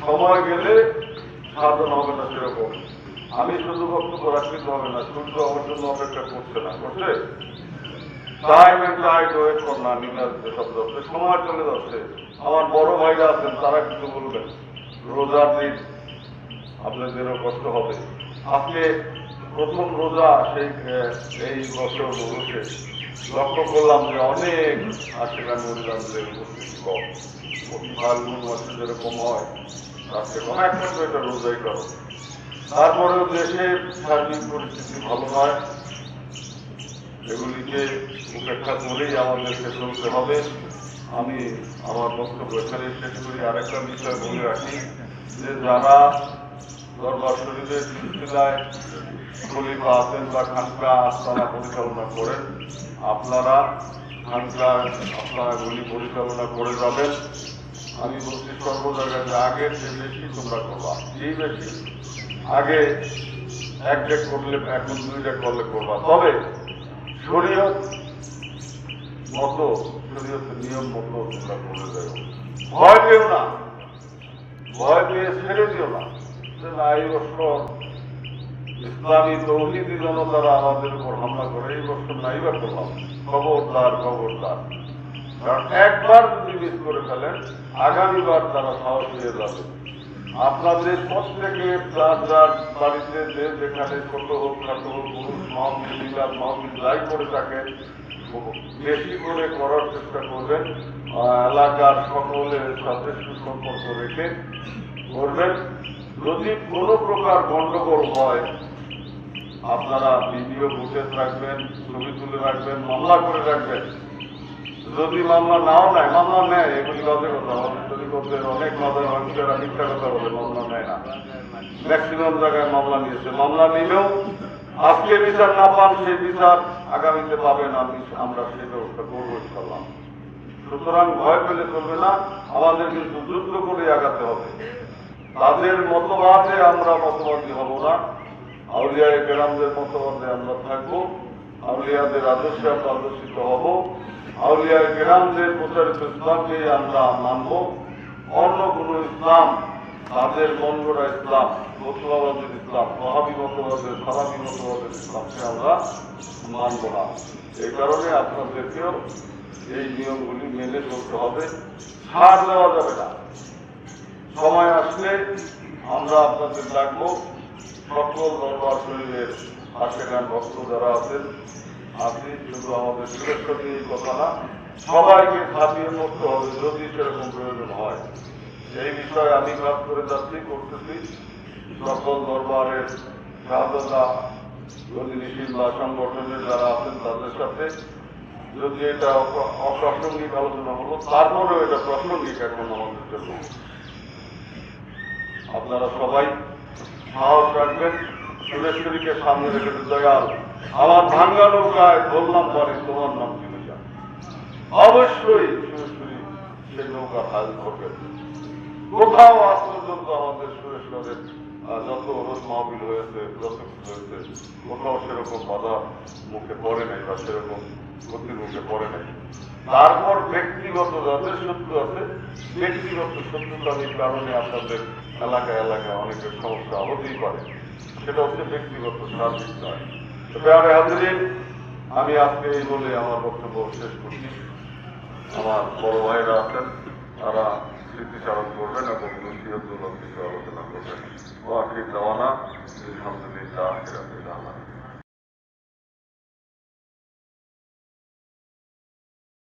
সময় গেলে সাধন হবে না সেরকম। আমি শুধু বক্তব্য রাখতে হবে না, সূর্য আমার জন্য অপেক্ষা করছে না, করছে time and tide wait for না নিলার যে শব্দ হচ্ছে, সময় চলে যাচ্ছে। আমার বড় ভাইরা আছেন, তারা কিছু বলবেন। রোজার দিন আপনাদেরও কষ্ট হবে। আজকে প্রথম রোজা এই বছর বসে লক্ষ্য করলাম যে অনেক আশেখান মহিলাদের উপস্থিতি কম। প্রতি ফাল্গুন মাসে যেরকম হয় তার থেকে অনেক ক্ষেত্রে এটা রোজাই করো। তারপরেও দেশের সার্বিক পরিস্থিতি ভালো নয়, এগুলিকে উপেক্ষা করেই আমাদেরকে চলতে হবে। আমি আমার বক্তব্য এখানে শেষ করি। আরেকটা বিষয় বলে রাখি যে যারা দরবার শরীফের সিলসিলায় খলিফা আছেন বা খানকা আস্তানা পরিচালনা করেন, আপনারা আস্তানাগুলি পরিচালনা করে যাবেন। আমি বলছি সর্ব জায়গায় যে আগের যে বেশি তোমরা করবা, যেই বেশি আগে এক ডেক করলে এখন 2 ডেক করলে করবা, তবে শরীয়ত মতো শরীয়তের নিয়ম মতো তোমরা করে যাও। ভয় পেও না, ভয় পেয়ে ছেড়ে দিও না যে না এই বছর ইসলামী তৌহিদি জনতারা আমাদের উপর হামলা করে, এই বছর নাই বা করলাম। খবরদার, খবরদার। কারণ একবার যদি মিস করে ফেলেন আগামীবার তারা সাহস দিয়ে যাবে। আপনাদের প্রত্যেকে যার যার বাড়িতে যে যেখানে ছোট হোক খাটো হোক, পুরুষ মাহফিল মিলাদ মাহফিল যাই করে থাকে বেশি করে করার চেষ্টা করবেন। এলাকার সকলের সাথে সুসম্পর্ক রেখে করবেন। যদি কোনো প্রকার গন্ডগোল হয় আপনারা ভিডিও ফুটেজ রাখবেন, ছবি তুলে রাখবেন, মামলা করে রাখবেন। যদি মামলা নাও নেয়, মামলা নেয় এগুলি বাজে কথা। আমাদের শরীফের অনেক মাদার মানুষেরা মিথ্যা কথা বলে, মামলা নেয় না। ম্যাক্সিমাম জায়গায় মামলা নিয়েছে। মামলা নিলেও আজকে বিচার না পান সেই বিচার আগামীতে পাবেন। আমরা সেই ব্যবস্থা করবো ইনশাআল্লাহ। সুতরাং ভয় পেলে চলবে না, আমাদের কিন্তু যুদ্ধ করে আগাতে হবে। তাদের মতবাদে আমরা মতবাদী হব না, আউলিয়া কেরামদের মতবাদে আমরা থাকবো, আউলিয়াদের আদর্শে আমরা আদর্শিত হব, আউলিয়া কেরামদের প্রচারিত ইসলামকে আমরা মানব। অন্য কোন ইসলাম, তাদের মন গড়া ইসলাম, মতবাদের ইসলাম, ওয়াহাবি মতবাদের, সালাফি মতবাদের ইসলামকে আমরা মানব না। এই কারণে আপনাদেরকেও এই নিয়মগুলি মেনে চলতে হবে, ছাড় দেওয়া যাবে না। সময় আসলে আমরা আপনাদের ডাকবো। সকল দরবার শরীরের আশেখান ভক্ত যারা আছেন, আপনি শুধু আমাদের সুরক্ষা দিয়ে কথা না, সবাইকে ঝাঁপিয়ে পড়তে হবে যদি সেরকম প্রয়োজন হয়। এই বিষয়ে আমি কাজ করে যাচ্ছি, করতেছি। সকল দরবারের সাহায্যতা গতিশীল বা সংগঠনের যারা আছেন তাদের সাথে, যদি এটা অপ্রাসঙ্গিক আলোচনা হলো তারপরেও এটা প্রাসঙ্গিক এখন আমাদের জন্য। আপনারা সবাই সাহস রাখবেন, সুরেশ্বরীকে সামনে রেখে দয়াল আমার ভাঙ্গা নৌকায় বললাম পরে তোমার নাম কি হইয়া, অবশ্যই সুরেশ্বরী সে নৌকা হাল করবেন। কোথাও আজ পর্যন্ত আমাদের সুরেশ্বরের যত রোজ মাহফিল হয়েছে, যত কিছু হয়েছে, কোথাও সেরকম বাধা মুখে পড়ে নাই বা সেরকম ক্ষতির মুখে পড়ে নাই। তারপর ব্যক্তিগত যাদের শত্রু আছে, ব্যক্তিগত শত্রুতার কারণে আপনাদের এলাকায় এলাকায় অনেকের সমস্যা হতেই পারে, সেটা হচ্ছে ব্যক্তিগত সার্বিক নয়। তবে হাজিরিন, আমি আজকে এই বলে আমার বক্তব্য শেষ করছি। আমার বড় ভাইরা আছেন, তারা স্মৃতিচারণ করবেন এবং নসিহতুল্লাহ কিছু আলোচনা করবেন। ও আখির দাওয়ানা আলহামদুলিল্লাহ।